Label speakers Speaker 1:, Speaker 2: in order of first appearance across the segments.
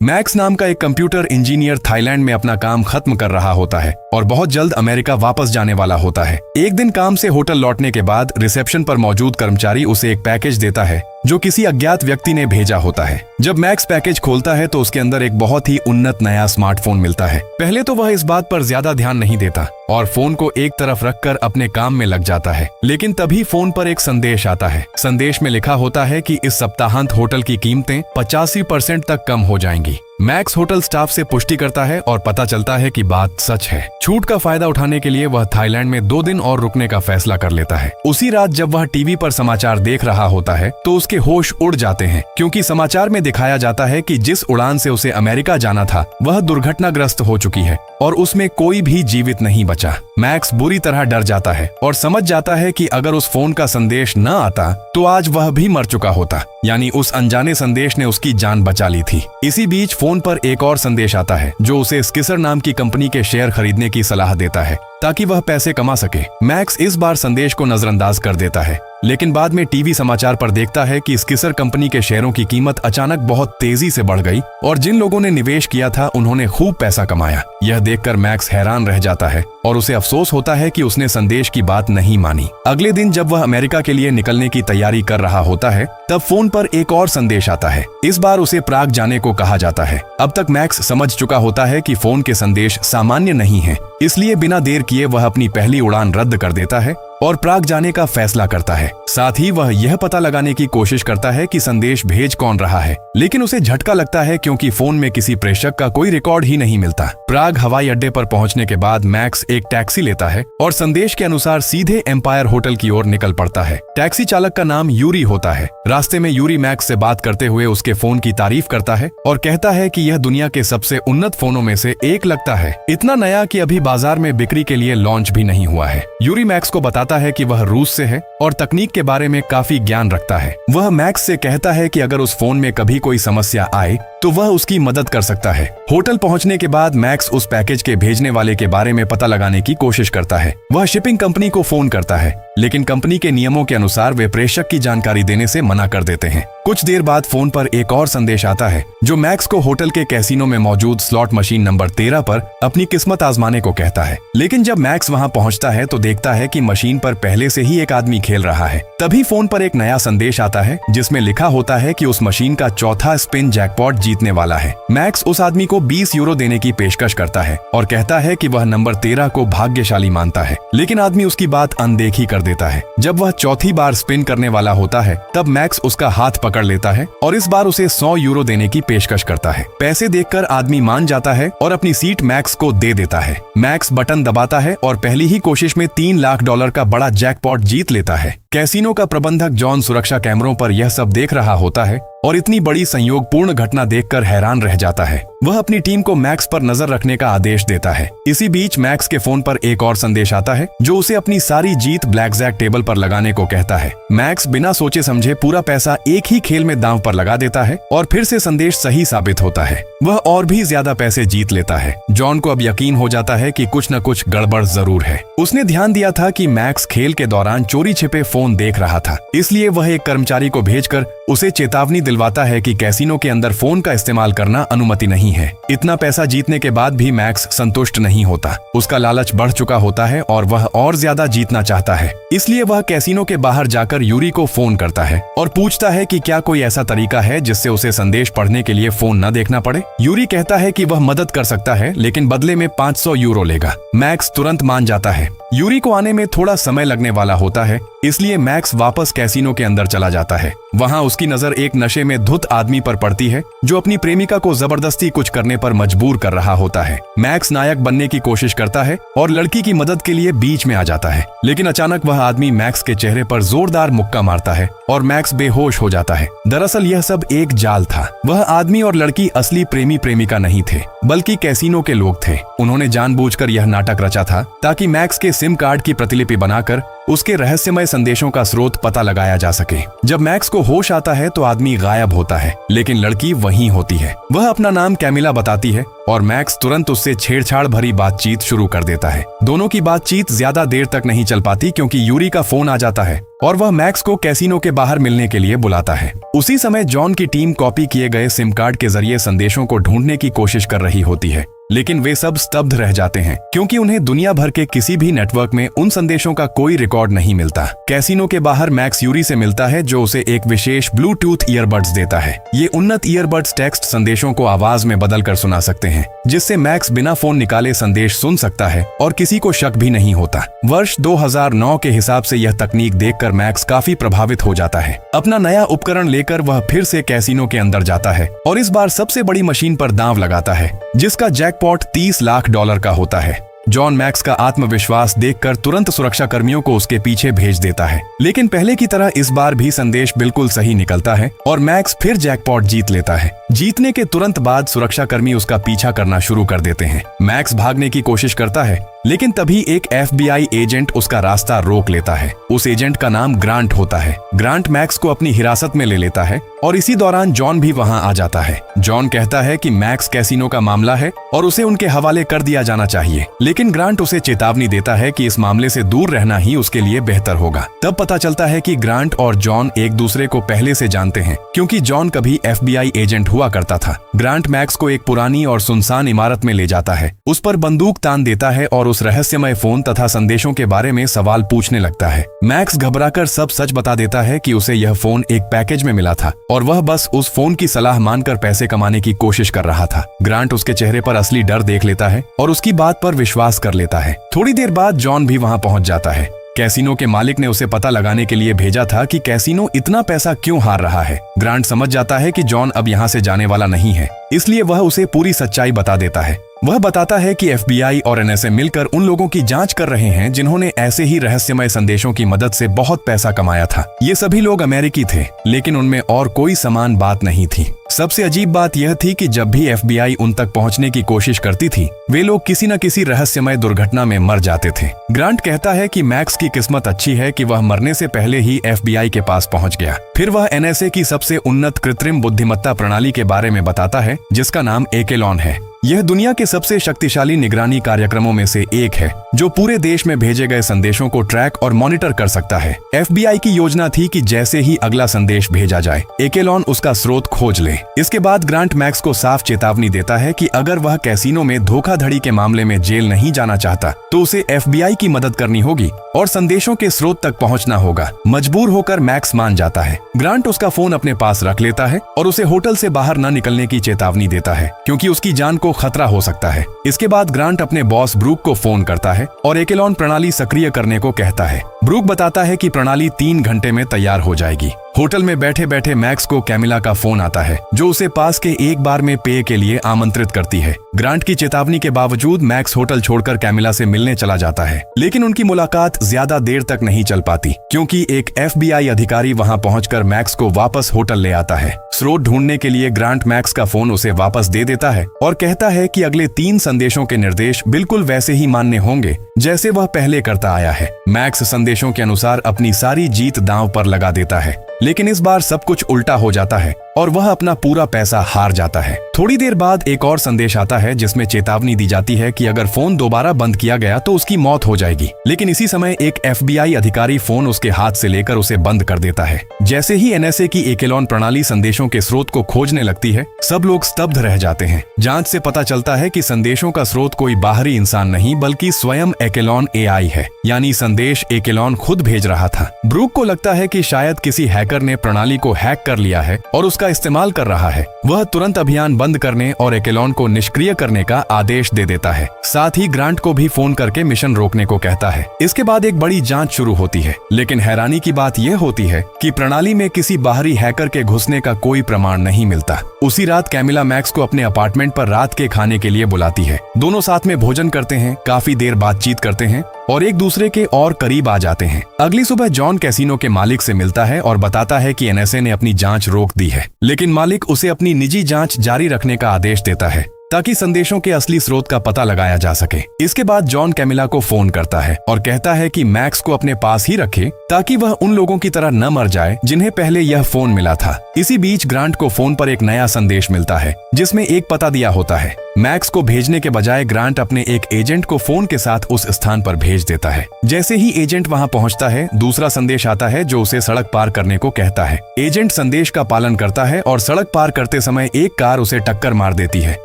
Speaker 1: Max नाम का एक कंप्यूटर इंजीनियर थाईलैंड में अपना काम खत्म कर रहा होता है और बहुत जल्द अमेरिका वापस जाने वाला होता है। एक दिन काम से होटल लौटने के बाद रिसेप्शन पर मौजूद कर्मचारी उसे एक पैकेज देता है जो किसी अज्ञात व्यक्ति ने भेजा होता है। जब मैक्स पैकेज खोलता है तो उसके अंदर एक बहुत ही उन्नत नया स्मार्टफोन मिलता है। पहले तो वह इस बात पर ज्यादा ध्यान नहीं देता और फोन को एक तरफ रखकर अपने काम में लग जाता है, लेकिन तभी फोन पर एक संदेश आता है। संदेश में लिखा होता है कि इस सप्ताहांत होटल की कीमतें 85% तक कम हो जाएंगी। मैक्स होटल स्टाफ से पुष्टि करता है और पता चलता है कि बात सच है। छूट का फायदा उठाने के लिए वह थाईलैंड में 2 दिन और रुकने का फैसला कर लेता है। उसी रात जब वह टीवी पर समाचार देख रहा होता है तो उसके होश उड़ जाते हैं, क्योंकि समाचार में दिखाया जाता है कि जिस उड़ान से उसे अमेरिका जाना था वह दुर्घटनाग्रस्त हो चुकी है और उसमें कोई भी जीवित नहीं बचा। मैक्स बुरी तरह डर जाता है और समझ जाता है कि अगर उस फोन का संदेश न आता तो आज वह भी मर चुका होता, यानी उस अनजाने संदेश ने उसकी जान बचा ली थी। इसी बीच फोन पर एक और संदेश आता है जो उसे स्किसर नाम की कंपनी के शेयर खरीदने की सलाह देता है ताकि वह पैसे कमा सके। मैक्स इस बार संदेश को नजरअंदाज कर देता है, लेकिन बाद में टीवी समाचार पर देखता है कि स्किसर कंपनी के शेयरों की कीमत अचानक बहुत तेजी से बढ़ गई और जिन लोगों ने निवेश किया था उन्होंने खूब पैसा कमाया। यह देखकर मैक्स हैरान रह जाता है और उसे अफसोस होता है कि उसने संदेश की बात नहीं मानी। अगले दिन जब वह अमेरिका के लिए निकलने की तैयारी कर रहा होता है तब फोन पर एक और संदेश आता है। इस बार उसे प्राग जाने को कहा जाता है। अब तक मैक्स समझ चुका होता है कि फोन के संदेश सामान्य नहीं है, इसलिए बिना देर किए वह अपनी पहली उड़ान रद्द कर देता है और प्राग जाने का फैसला करता है। साथ ही वह यह पता लगाने की कोशिश करता है कि संदेश भेज कौन रहा है, लेकिन उसे झटका लगता है क्योंकि फोन में किसी प्रेषक का कोई रिकॉर्ड ही नहीं मिलता। प्राग हवाई अड्डे पर पहुंचने के बाद मैक्स एक टैक्सी लेता है और संदेश के अनुसार सीधे एम्पायर होटल की ओर निकल पड़ता है। टैक्सी चालक का नाम यूरी होता है। रास्ते में यूरी मैक्स से बात करते हुए उसके फोन की तारीफ करता है और कहता है कि यह दुनिया के सबसे उन्नत फोनों में से एक लगता है, इतना नया कि अभी बाजार में बिक्री के लिए लॉन्च भी नहीं हुआ है। यूरी मैक्स को बताता है कि वह रूस से है और तकनीक के बारे में काफी ज्ञान रखता है। वह मैक्स से कहता है कि अगर उस फोन में कभी कोई समस्या आए तो वह उसकी मदद कर सकता है। होटल पहुंचने के बाद मैक्स उस पैकेज के भेजने वाले के बारे में पता लगाने की कोशिश करता है। वह शिपिंग कंपनी को फोन करता है, लेकिन कंपनी के नियमों के अनुसार वे प्रेषक की जानकारी देने से मना कर देते हैं। कुछ देर बाद फोन पर एक और संदेश आता है जो मैक्स को होटल के कैसीनो में मौजूद स्लॉट मशीन नंबर 13 पर अपनी किस्मत आजमाने को कहता है। लेकिन जब मैक्स वहां पहुंचता है तो देखता है कि मशीन पर पहले से ही एक आदमी खेल रहा है। तभी फोन पर एक नया संदेश आता है जिसमें लिखा होता है कि उस मशीन का चौथा स्पिन जैकपॉट जीतने वाला है। मैक्स उस आदमी को 20 यूरो देने की पेशकश करता है और कहता है कि वह नंबर 13 को भाग्यशाली मानता है, लेकिन आदमी उसकी बात अनदेखी कर देता है। जब वह चौथी बार स्पिन करने वाला होता है तब मैक्स उसका हाथ पकड़ लेता है और इस बार उसे 100 यूरो देने की पेशकश करता है। पैसे देखकर आदमी मान जाता है और अपनी सीट मैक्स को दे देता है। मैक्स बटन दबाता है और पहली ही कोशिश में $3 लाख का बड़ा जैकपॉट जीत लेता है। कैसीनो का प्रबंधक जॉन सुरक्षा कैमरों पर यह सब देख रहा होता है और इतनी बड़ी संयोगपूर्ण घटना देखकर हैरान रह जाता है। वह अपनी टीम को मैक्स पर नजर रखने का आदेश देता है। इसी बीच मैक्स के फोन पर एक और संदेश आता है जो उसे अपनी सारी जीत ब्लैकजैक टेबल पर लगाने को कहता है। मैक्स बिना सोचे समझे पूरा पैसा एक ही खेल में दांव पर लगा देता है और फिर से संदेश सही साबित होता है। वह और भी ज्यादा पैसे जीत लेता है। जॉन को अब यकीन हो जाता है कि कुछ न कुछ गड़बड़ जरूर है। उसने ध्यान दिया था कि मैक्स खेल के दौरान चोरी छिपे फोन देख रहा था, इसलिए वह एक कर्मचारी को भेजकर उसे चेतावनी दिलवाता है कि कैसीनो के अंदर फोन का इस्तेमाल करना अनुमति नहीं है। इतना पैसा जीतने के बाद भी मैक्स संतुष्ट नहीं होता। उसका लालच बढ़ चुका होता है और वह और ज्यादा जीतना चाहता है, इसलिए वह कैसीनो के बाहर जाकर यूरी को फोन करता है और पूछता है कि क्या कोई ऐसा तरीका है जिससे उसे संदेश पढ़ने के लिए फोन न देखना पड़े। यूरी कहता है कि वह मदद कर सकता है, लेकिन बदले में 500 यूरो लेगा। मैक्स तुरंत मान जाता है। यूरी को आने में थोड़ा समय लगने वाला होता है, इसलिए मैक्स वापस कैसीनो के अंदर चला जाता है। वहां उसकी नजर एक नशे में धुत आदमी पर पड़ती है जो अपनी प्रेमिका को जबरदस्ती कुछ करने पर मजबूर कर रहा होता है। मैक्स नायक बनने की कोशिश करता है और लड़की की मदद के लिए बीच में आ जाता है, लेकिन अचानक वह आदमी मैक्स के चेहरे पर जोरदार मुक्का मारता है और मैक्स बेहोश हो जाता है। दरअसल यह सब एक जाल था। वह आदमी और लड़की असली प्रेमी प्रेमिका नहीं थे, बल्कि कैसीनो के लोग थे। उन्होंने जानबूझकर यह नाटक रचा था ताकि मैक्स के सिम कार्ड की प्रतिलिपि बनाकर उसके रहस्यमय संदेशों का स्रोत पता लगाया जा सके। जब मैक्स को होश आता है तो आदमी गायब होता है, लेकिन लड़की वहीं होती है। वह अपना नाम कैमिला बताती है और मैक्स तुरंत उससे छेड़छाड़ भरी बातचीत शुरू कर देता है। दोनों की बातचीत ज्यादा देर तक नहीं चल पाती क्योंकि यूरी का फोन आ जाता है और वह मैक्स को कैसीनो के बाहर मिलने के लिए बुलाता है। उसी समय जॉन की टीम कॉपी किए गए सिम कार्ड के जरिए संदेशों को ढूंढने की कोशिश कर रही होती है, लेकिन वे सब स्तब्ध रह जाते हैं क्योंकि उन्हें दुनिया भर के किसी भी नेटवर्क में उन संदेशों का कोई रिकॉर्ड नहीं मिलता। कैसीनो के बाहर मैक्स यूरी से मिलता है जो उसे एक विशेष ब्लूटूथ ईयरबड्स देता है। ये उन्नत ईयरबड्स टेक्स्ट संदेशों को आवाज में बदल कर सुना सकते हैं, जिससे मैक्स बिना फोन निकाले संदेश सुन सकता है और किसी को शक भी नहीं होता। वर्ष 2009 के हिसाब से यह तकनीक देखकर मैक्स काफी प्रभावित हो जाता है। अपना नया उपकरण लेकर वह फिर से कैसीनो के अंदर जाता है और इस बार सबसे बड़ी मशीन पर दांव लगाता है, जिसका जैकपॉट $30 लाख का होता है। जॉन मैक्स का आत्मविश्वास देखकर तुरंत सुरक्षा कर्मियों को उसके पीछे भेज देता है, लेकिन पहले की तरह इस बार भी संदेश बिल्कुल सही निकलता है और मैक्स फिर जैकपॉट जीत लेता है। जीतने के तुरंत बाद सुरक्षा कर्मी उसका पीछा करना शुरू कर देते हैं। मैक्स भागने की कोशिश करता है, लेकिन तभी एक FBI एजेंट उसका रास्ता रोक लेता है। उस एजेंट का नाम ग्रांट होता है। ग्रांट मैक्स को अपनी हिरासत में ले लेता है और इसी दौरान जॉन भी वहां आ जाता है। जॉन कहता है कि मैक्स कैसीनो का मामला है और उसे उनके हवाले कर दिया जाना चाहिए, लेकिन ग्रांट उसे चेतावनी देता है कि इस मामले से दूर रहना ही उसके लिए बेहतर होगा। तब पता चलता है कि ग्रांट और जॉन एक दूसरे को पहले से जानते हैं, क्योंकि जॉन कभी FBI एजेंट हुआ करता था। ग्रांट मैक्स को एक पुरानी और सुनसान इमारत में ले जाता है, उस पर बंदूक तान देता है और उस रहस्यमय फोन तथा संदेशों के बारे में सवाल पूछने लगता है। मैक्स घबराकर सब सच बता देता है कि उसे यह फोन एक पैकेज में मिला था और वह बस उस फोन की सलाह मानकर पैसे कमाने की कोशिश कर रहा था। ग्रांट उसके चेहरे पर असली डर देख लेता है और उसकी बात पर विश्वास कर लेता है। थोड़ी देर बाद जॉन भी वहां पहुंच जाता है। कैसीनो के मालिक ने उसे पता लगाने के लिए भेजा था कि कैसीनो इतना पैसा क्यों हार रहा है। ग्रांट समझ जाता है कि जॉन अब यहाँ से जाने वाला नहीं है, इसलिए वह उसे पूरी सच्चाई बता देता है। वह बताता है कि FBI और NSA मिलकर उन लोगों की जांच कर रहे हैं जिन्होंने ऐसे ही रहस्यमय संदेशों की मदद से बहुत पैसा कमाया था। ये सभी लोग अमेरिकी थे, लेकिन उनमें और कोई समान बात नहीं थी। सबसे अजीब बात यह थी कि जब भी FBI उन तक पहुंचने की कोशिश करती थी, वे लोग किसी न किसी रहस्यमय दुर्घटना में मर जाते थे। ग्रांट कहता है कि मैक्स की किस्मत अच्छी है कि वह मरने से पहले ही FBI के पास पहुंच गया। फिर वह NSA की सबसे उन्नत कृत्रिम बुद्धिमत्ता प्रणाली के बारे में बताता है, जिसका नाम एकेलॉन है। यह दुनिया के सबसे शक्तिशाली निगरानी कार्यक्रमों में से एक है, जो पूरे देश में भेजे गए संदेशों को ट्रैक और मॉनिटर कर सकता है। FBI की योजना थी कि जैसे ही अगला संदेश भेजा जाए, एकेलॉन उसका स्रोत खोज ले। इसके बाद ग्रांट मैक्स को साफ चेतावनी देता है कि अगर वह कैसीनो में धोखाधड़ी के मामले में जेल नहीं जाना चाहता, तो उसे FBI की मदद करनी होगी और संदेशों के स्रोत तक पहुंचना होगा। मजबूर होकर मैक्स मान जाता है। ग्रांट उसका फोन अपने पास रख लेता है और उसे होटल से बाहर न निकलने की चेतावनी देता है, क्योंकि उसकी जान को खतरा हो सकता है। इसके बाद ग्रांट अपने बॉस ब्रूक को फोन करता है और एकेलॉन प्रणाली सक्रिय करने को कहता है। ब्रूक बताता है कि प्रणाली 3 घंटे में तैयार हो जाएगी। होटल में बैठे बैठे मैक्स को कैमिला का फोन आता है, जो उसे पास के एक बार में पेय के लिए आमंत्रित करती है। ग्रांट की चेतावनी के बावजूद मैक्स होटल छोड़कर कैमिला से मिलने चला जाता है, लेकिन उनकी मुलाकात ज्यादा देर तक नहीं चल पाती, क्योंकि एक FBI अधिकारी वहां पहुंचकर मैक्स को वापस होटल ले आता है। स्रोत ढूंढने के लिए ग्रांट मैक्स का फोन उसे वापस दे देता है और कहता है कि अगले 3 संदेशों के निर्देश बिल्कुल वैसे ही मानने होंगे जैसे वह पहले करता आया है। मैक्स संदेशों के अनुसार अपनी सारी जीत दांव पर लगा देता है, लेकिन इस बार सब कुछ उल्टा हो जाता है और वह अपना पूरा पैसा हार जाता है। थोड़ी देर बाद एक और संदेश आता है, जिसमें चेतावनी दी जाती है कि अगर फोन दोबारा बंद किया गया तो उसकी मौत हो जाएगी। लेकिन इसी समय एक FBI अधिकारी फोन उसके हाथ से लेकर उसे बंद कर देता है। जैसे ही NSA की एकेलॉन प्रणाली संदेशों के स्रोत को खोजने लगती है, सब लोग स्तब्ध रह जाते हैं। जांच से पता चलता है कि संदेशों का स्रोत कोई बाहरी इंसान नहीं, बल्कि स्वयं एकेलॉन AI है, यानी संदेश एकेलॉन खुद भेज रहा था। ब्रूक को लगता है कि शायद किसी हैकर ने प्रणाली को हैक कर लिया है और उसका इस्तेमाल कर रहा है। वह तुरंत अभियान बंद करने और एकेलॉन को निष्क्रिय करने का आदेश दे देता है। साथ ही ग्रांट को भी फोन करके मिशन रोकने को कहता है। इसके बाद एक बड़ी जांच शुरू होती है, लेकिन हैरानी की बात यह होती है कि प्रणाली में किसी बाहरी हैकर के घुसने का कोई प्रमाण नहीं मिलता। उसी रात कैमिला मैक्स को अपने अपार्टमेंट पर रात के खाने के लिए बुलाती है। दोनों साथ में भोजन करते हैं, काफी देर बातचीत करते हैं और एक दूसरे के और करीब आ जाते हैं। अगली सुबह जॉन कैसीनो के मालिक से मिलता है और बताता है कि NSA ने अपनी जांच रोक दी है, लेकिन मालिक उसे अपनी निजी जांच जारी रखने का आदेश देता है। ताकि संदेशों के असली स्रोत का पता लगाया जा सके। इसके बाद जॉन कैमिला को फोन करता है और कहता है कि मैक्स को अपने पास ही रखे ताकि वह उन लोगों की तरह न मर जाए जिन्हें पहले यह फोन मिला था। इसी बीच ग्रांट को फोन पर एक नया संदेश मिलता है जिसमें एक पता दिया होता है। मैक्स को भेजने के बजाय ग्रांट अपने एक एजेंट को फोन के साथ उस स्थान पर भेज देता है। जैसे ही एजेंट वहां पहुंचता है, दूसरा संदेश आता है जो उसे सड़क पार करने को कहता है। एजेंट संदेश का पालन करता है और सड़क पार करते समय एक कार उसे टक्कर मार देती है।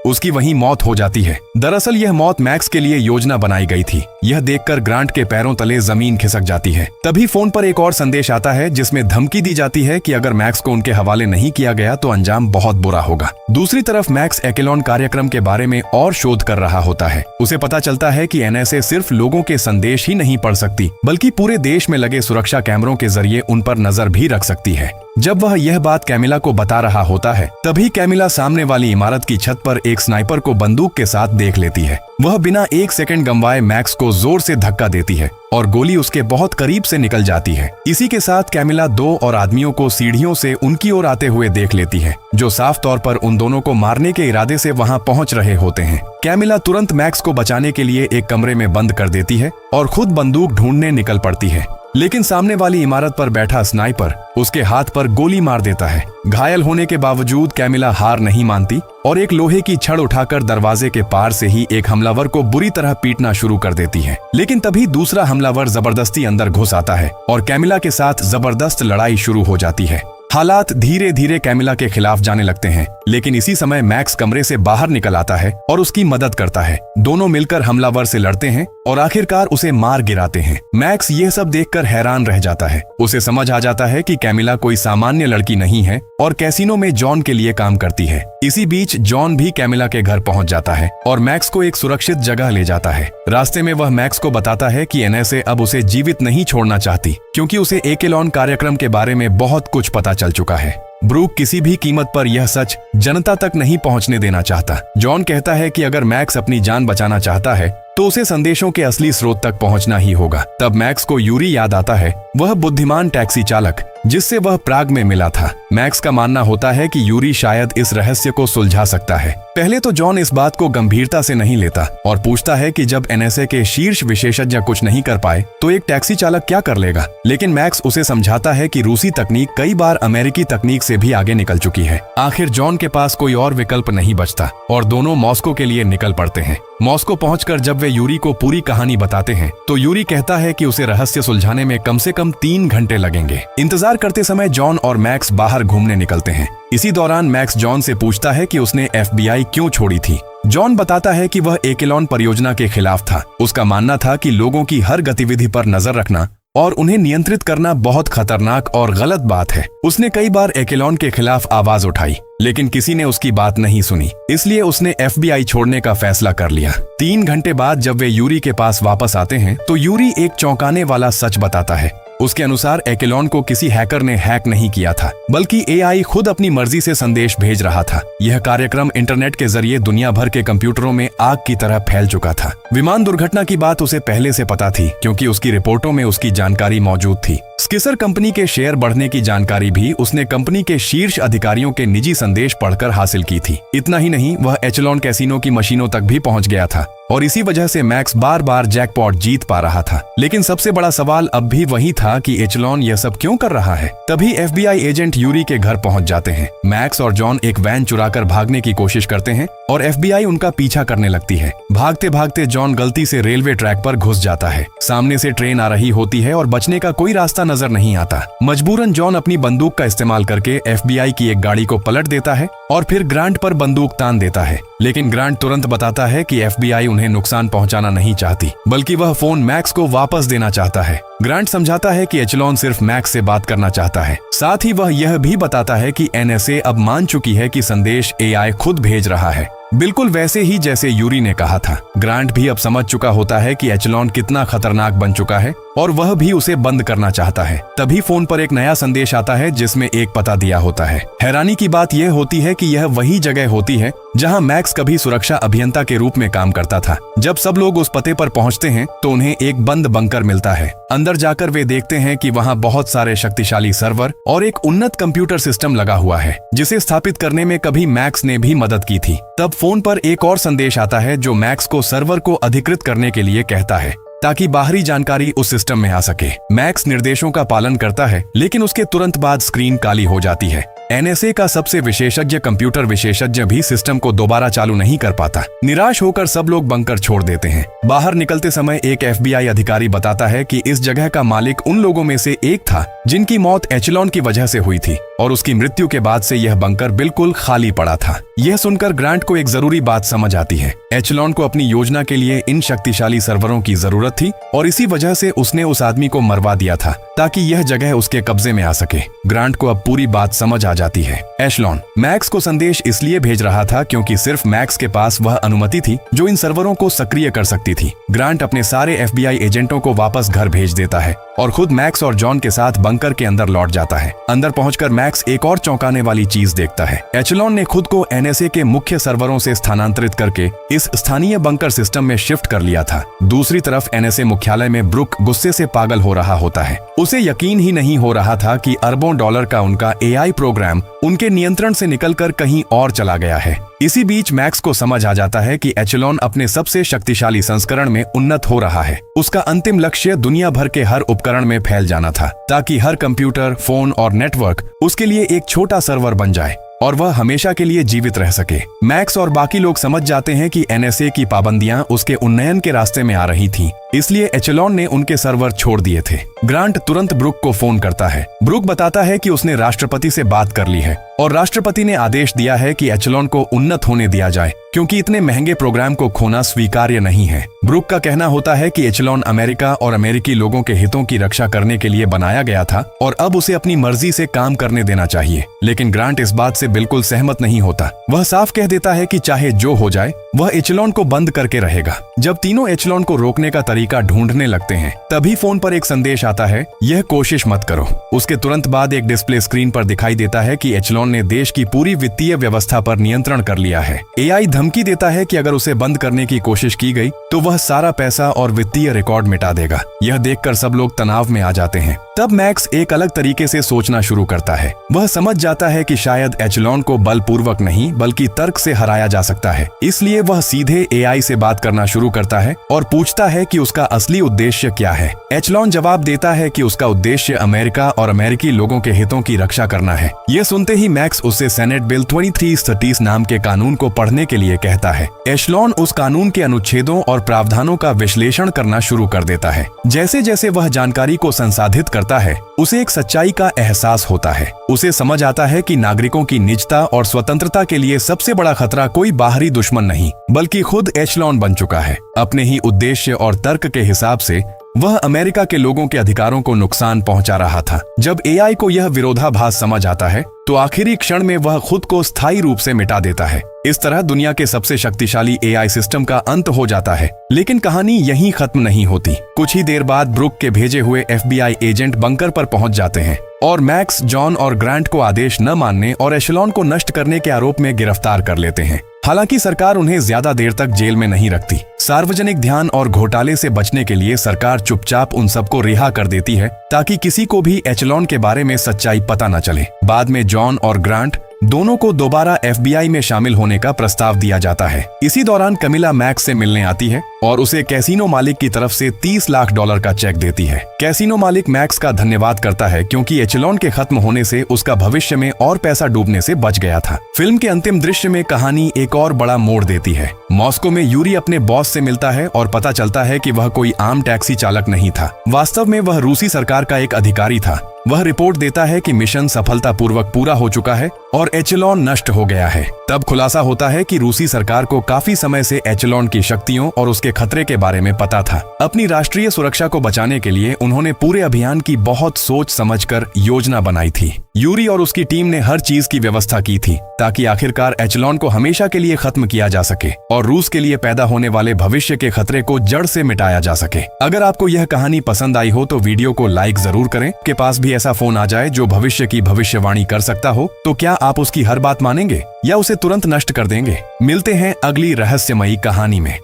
Speaker 1: उसकी वहीं मौत हो जाती है। दरअसल यह मौत मैक्स के लिए योजना बनाई गई थी। यह देखकर ग्रांट के पैरों तले जमीन खिसक जाती है। तभी फोन पर एक और संदेश आता है जिसमें धमकी दी जाती है कि अगर मैक्स को उनके हवाले नहीं किया गया तो अंजाम बहुत बुरा होगा। दूसरी तरफ मैक्स एक्लोन कार्यक्रम के बारे में और शोध कर रहा होता है। उसे पता चलता है कि एनएसए सिर्फ लोगों के संदेश ही नहीं पढ़ सकती, बल्कि पूरे देश में लगे सुरक्षा कैमरों के जरिए उन पर नजर भी रख सकती है। जब वह यह बात कैमिला को बता रहा होता है, तभी कैमिला सामने वाली इमारत की छत पर एक स्नाइपर को बंदूक के साथ देख लेती है। वह बिना एक सेकंड गंवाए मैक्स को जोर से धक्का देती है और गोली उसके बहुत करीब से निकल जाती है। इसी के साथ कैमिला दो और आदमियों को सीढ़ियों से उनकी ओर आते हुए देख लेती है, जो साफ तौर पर उन दोनों को मारने के इरादे से वहां पहुंच रहे होते हैं। कैमिला तुरंत मैक्स को बचाने के लिए एक कमरे में बंद कर देती है और खुद बंदूक ढूंढने निकल पड़ती है। लेकिन सामने वाली इमारत पर बैठा स्नाइपर उसके हाथ पर गोली मार देता है। घायल होने के बावजूद कैमिला हार नहीं मानती और एक लोहे की छड़ उठाकर दरवाजे के पार से ही एक हमलावर को बुरी तरह पीटना शुरू कर देती है। लेकिन तभी दूसरा हमलावर जबरदस्ती अंदर घुस आता है और कैमिला के साथ जबरदस्त लड़ाई शुरू हो जाती है। हालात धीरे धीरे कैमिला के खिलाफ जाने लगते हैं, लेकिन इसी समय मैक्स कमरे से बाहर निकल आता है और उसकी मदद करता है। दोनों मिलकर हमलावर से लड़ते हैं और आखिरकार उसे मार गिराते हैं। मैक्स यह सब देखकर हैरान रह जाता है। उसे समझ आ जाता है कि कैमिला कोई सामान्य लड़की नहीं है और कैसीनो में जॉन के लिए काम करती है। इसी बीच जॉन भी कैमिला के घर पहुंच जाता है और मैक्स को एक सुरक्षित जगह ले जाता है। रास्ते में वह मैक्स को बताता है कि एनएसए अब उसे जीवित नहीं छोड़ना चाहती, क्योंकि उसे एक्लोन कार्यक्रम के बारे में बहुत कुछ पता चल चुका है। ब्रूक किसी भी कीमत पर यह सच जनता तक नहीं पहुंचने देना चाहता। जॉन कहता है कि अगर मैक्स अपनी जान बचाना चाहता है तो उसे संदेशों के असली स्रोत तक पहुंचना ही होगा। तब मैक्स को यूरी याद आता है, वह बुद्धिमान टैक्सी चालक जिससे वह प्राग में मिला था। मैक्स का मानना होता है कि यूरी शायद इस रहस्य को सुलझा सकता है। पहले तो जॉन इस बात को गंभीरता से नहीं लेता और पूछता है कि जब एनएसए के शीर्ष विशेषज्ञ कुछ नहीं कर पाए तो एक टैक्सी चालक क्या कर लेगा। लेकिन मैक्स उसे समझाता है कि रूसी तकनीक कई बार अमेरिकी तकनीक से भी आगे निकल चुकी है। आखिर जॉन के पास कोई और विकल्प नहीं बचता और दोनों मॉस्को के लिए निकल पड़ते हैं। मॉस्को पहुंचकर जब वे यूरी को पूरी कहानी बताते हैं तो यूरी कहता है कि उसे रहस्य सुलझाने में कम से कम 3 घंटे लगेंगे। इंतजार करते समय जॉन और मैक्स बाहर घूमने निकलते हैं। इसी दौरान मैक्स जॉन से पूछता है कि उसने एफबीआई क्यों छोड़ी थी। जॉन बताता है कि वह एक्लोन परियोजना के खिलाफ था। उसका मानना था कि लोगों की हर गतिविधि पर नजर रखना और उन्हें नियंत्रित करना बहुत खतरनाक और गलत बात है। उसने कई बार एक्लोन के खिलाफ आवाज उठाई, लेकिन किसी ने उसकी बात नहीं सुनी। इसलिए उसने एफबीआई छोड़ने का फैसला कर लिया। 3 घंटे बाद जब वे यूरी के पास वापस आते हैं तो यूरी एक चौंकाने वाला सच बताता है। उसके अनुसार एक्लोन को किसी हैकर ने हैक नहीं किया था, बल्कि एआई खुद अपनी मर्जी से संदेश भेज रहा था। यह कार्यक्रम इंटरनेट के जरिए दुनिया भर के कंप्यूटरों में आग की तरह फैल चुका था। विमान दुर्घटना की बात उसे पहले से पता थी, क्योंकि उसकी रिपोर्टों में उसकी जानकारी मौजूद थी। स्किसर कंपनी के शेयर बढ़ने की जानकारी भी उसने कंपनी के शीर्ष अधिकारियों के निजी संदेश पढ़कर हासिल की थी। इतना ही नहीं, वह एचलोन कैसीनो की मशीनों तक भी पहुंच गया था और इसी वजह से मैक्स बार बार जैकपॉट जीत पा रहा था। लेकिन सबसे बड़ा सवाल अब भी वही था कि एचलोन यह सब क्यों कर रहा है। तभी एफबीआई एजेंट यूरी के घर पहुंच जाते हैं। मैक्स और जॉन एक वैन चुराकर भागने की कोशिश करते हैं और एफबीआई उनका पीछा करने लगती है। भागते भागते जॉन गलती से रेलवे ट्रैक पर घुस जाता है। सामने से ट्रेन आ रही होती है और बचने का कोई रास्ता नजर नहीं आता। मजबूरन जॉन अपनी बंदूक का इस्तेमाल करके एफबीआई की एक गाड़ी को पलट देता है और फिर ग्रांट पर बंदूक तान देता है। लेकिन ग्रांट तुरंत बताता है कि एफबीआई उन्हें नुकसान पहुंचाना नहीं चाहती, बल्कि वह फोन मैक्स को वापस देना चाहता है। ग्रांट समझाता है कि एचलोन सिर्फ मैक्स से बात करना चाहता है। साथ ही वह यह भी बताता है कि एनएसए अब मान चुकी है कि संदेश एआई खुद भेज रहा है, बिल्कुल वैसे ही जैसे यूरी ने कहा था। ग्रांट भी अब समझ चुका होता है कि एचलोन कितना खतरनाक बन चुका है और वह भी उसे बंद करना चाहता है। तभी फोन पर एक नया संदेश आता है जिसमें एक पता दिया होता है। हैरानी की बात यह होती है कि यह वही जगह होती है जहां मैक्स कभी सुरक्षा अभियंता के रूप में काम करता था। जब सब लोग उस पते पर पहुंचते हैं तो उन्हें एक बंद बंकर मिलता है। अंदर अंदर जाकर वे देखते हैं कि वहाँ बहुत सारे शक्तिशाली सर्वर और एक उन्नत कंप्यूटर सिस्टम लगा हुआ है, जिसे स्थापित करने में कभी मैक्स ने भी मदद की थी। तब फोन पर एक और संदेश आता है जो मैक्स को सर्वर को अधिकृत करने के लिए कहता है ताकि बाहरी जानकारी उस सिस्टम में आ सके। मैक्स निर्देशों का पालन करता है, लेकिन उसके तुरंत बाद स्क्रीन काली हो जाती है। एनएसए का सबसे विशेषज्ञ कंप्यूटर विशेषज्ञ भी सिस्टम को दोबारा चालू नहीं कर पाता। निराश होकर सब लोग बंकर छोड़ देते हैं। बाहर निकलते समय एक एफबीआई अधिकारी बताता है कि इस जगह का मालिक उन लोगों में से एक था जिनकी मौत एचलॉन की वजह से हुई थी और उसकी मृत्यु के बाद से यह बंकर बिल्कुल खाली पड़ा था। यह सुनकर ग्रांट को एक जरूरी बात समझ आती है। एचलॉन को अपनी योजना के लिए इन शक्तिशाली सर्वरों की जरूरत थी और इसी वजह से उसने उस आदमी को मरवा दिया था ताकि यह जगह उसके कब्जे में आ सके। ग्रांट को अब पूरी बात समझ आ जाती है। एचलॉन मैक्स को संदेश इसलिए भेज रहा था क्योंकि सिर्फ मैक्स के पास वह अनुमति थी जो इन सर्वरों को सक्रिय कर सकती थी। ग्रांट अपने सारे एफबीआई एजेंटों को वापस घर भेज देता है और खुद मैक्स और जॉन के साथ बंकर के अंदर लौट जाता है। अंदर पहुंचकर मैक्स एक और चौंकाने वाली चीज देखता है। एचलॉन ने खुद को एनएसए के मुख्य सर्वरों से स्थानांतरित करके इस स्थानीय बंकर सिस्टम में शिफ्ट कर लिया था। दूसरी तरफ एनएसए मुख्यालय में ब्रुक गुस्से से पागल हो रहा होता है। उसे यकीन ही नहीं हो रहा था कि अरबों डॉलर का उनका एआई प्रोग्राम उनके नियंत्रण से निकलकर कहीं और चला गया है। इसी बीच मैक्स को समझ आ जाता है कि एचलॉन अपने सबसे शक्तिशाली संस्करण में उन्नत हो रहा है। उसका अंतिम लक्ष्य दुनिया भर के हर उपकरण में फैल जाना था ताकि हर कंप्यूटर, फोन और नेटवर्क उसके लिए एक छोटा सर्वर बन जाए और वह हमेशा के लिए जीवित रह सके। मैक्स और बाकी लोग समझ जाते हैं कि एनएसए की पाबंदियां उसके उन्नयन के रास्ते में आ रही थीं, इसलिए एचलॉन ने उनके सर्वर छोड़ दिए थे। ग्रांट तुरंत ब्रुक को फोन करता है। ब्रुक बताता है कि उसने राष्ट्रपति से बात कर ली है और राष्ट्रपति ने आदेश दिया है कि एचलॉन को उन्नत होने दिया जाए क्योंकि इतने महंगे प्रोग्राम को खोना स्वीकार्य नहीं है। ब्रुक का कहना होता है कि एचलॉन अमेरिका और अमेरिकी लोगों के हितों की रक्षा करने के लिए बनाया गया था और अब उसे अपनी मर्जी से काम करने देना चाहिए। लेकिन ग्रांट इस बात से बिल्कुल सहमत नहीं होता। वह साफ कह देता है कि चाहे जो हो जाए वह एचलॉन को बंद करके रहेगा। जब तीनों एचलॉन को रोकने का तरीका ढूंढने लगते हैं तभी फोन पर एक संदेश आता है, यह कोशिश मत करो। उसके तुरंत बाद एक डिस्प्ले स्क्रीन पर दिखाई देता है कि एचलॉन ने देश की पूरी वित्तीय व्यवस्था पर नियंत्रण कर लिया है। एआई धमकी देता है कि अगर उसे बंद करने की कोशिश की गई तो वह सारा पैसा और वित्तीय रिकॉर्ड मिटा देगा। यह देखकर सब लोग तनाव में आ जाते हैं। तब मैक्स एक अलग तरीके से सोचना शुरू करता है। वह समझ जाता है कि शायद एचलॉन को बलपूर्वक नहीं बल्कि तर्क से हराया जा सकता है। इसलिए वह सीधे एआई से बात करना शुरू करता है और पूछता है कि उसका असली उद्देश्य क्या है। एचलॉन जवाब देता है कि उसका उद्देश्य अमेरिका और अमेरिकी लोगों के हितों की रक्षा करना है। यह सुनते ही मैक्स उससे सेनेट बिल 2330 नाम के कानून को पढ़ने के लिए कहता है। एचलॉन उस कानून के अनुच्छेदों और प्रावधानों का विश्लेषण करना शुरू कर देता है। जैसे जैसे वह जानकारी को संसाधित करता है उसे एक सच्चाई का एहसास होता है। उसे समझ आता है कि नागरिकों की निजता और स्वतंत्रता के लिए सबसे बड़ा खतरा कोई बाहरी दुश्मन नहीं बल्कि खुद एचलॉन बन चुका है। अपने ही उद्देश्य और तर्क के हिसाब से वह अमेरिका के लोगों के अधिकारों को नुकसान पहुंचा रहा था। जब एआई को यह विरोधाभास समझ आता है तो आखिरी क्षण में वह खुद को स्थायी रूप से मिटा देता है। इस तरह दुनिया के सबसे शक्तिशाली एआई सिस्टम का अंत हो जाता है। लेकिन कहानी यहीं खत्म नहीं होती। कुछ ही देर बाद ब्रुक के भेजे हुए एफबीआई एजेंट बंकर पर पहुंच जाते हैं और मैक्स, जॉन और ग्रांट को आदेश न मानने और एचलॉन को नष्ट करने के आरोप में गिरफ्तार कर लेते हैं। हालांकि सरकार उन्हें ज्यादा देर तक जेल में नहीं रखती। सार्वजनिक ध्यान और घोटाले से बचने के लिए सरकार चुपचाप उन सबको रिहा कर देती है ताकि किसी को भी एचलॉन के बारे में सच्चाई पता न चले। बाद में जॉन और ग्रांट दोनों को दोबारा एफबीआई में शामिल होने का प्रस्ताव दिया जाता है। इसी दौरान कमिला मैक्स से मिलने आती है और उसे कैसीनो मालिक की तरफ से $30 लाख का चेक देती है। कैसीनो मालिक मैक्स का धन्यवाद करता है क्योंकि एचलॉन के खत्म होने से उसका भविष्य में और पैसा डूबने से बच गया था। फिल्म के अंतिम दृश्य में कहानी एक और बड़ा मोड़ देती है। मॉस्को में यूरी अपने बॉस से मिलता है और पता चलता है कि वह कोई आम टैक्सी चालक नहीं था। वास्तव में वह रूसी सरकार का एक अधिकारी था। वह रिपोर्ट देता है कि मिशन सफलतापूर्वक पूरा हो चुका है और एचलॉन नष्ट हो गया है। तब खुलासा होता है कि रूसी सरकार को काफी समय से एचलॉन की शक्तियों और उसके खतरे के बारे में पता था। अपनी राष्ट्रीय सुरक्षा को बचाने के लिए उन्होंने पूरे अभियान की बहुत सोच समझकर योजना बनाई थी। यूरी और उसकी टीम ने हर चीज की व्यवस्था की थी ताकि आखिरकार एचलॉन को हमेशा के लिए खत्म किया जा सके और रूस के लिए पैदा होने वाले भविष्य के खतरे को जड़ से मिटाया जा सके। अगर आपको यह कहानी पसंद आई हो तो वीडियो को लाइक जरूर करें। के पास भी ऐसा फोन आ जाए जो भविष्य की भविष्यवाणी कर सकता हो तो क्या आप उसकी हर बात मानेंगे या उसे तुरंत नष्ट कर देंगे? मिलते हैं अगली रहस्यमयी कहानी में।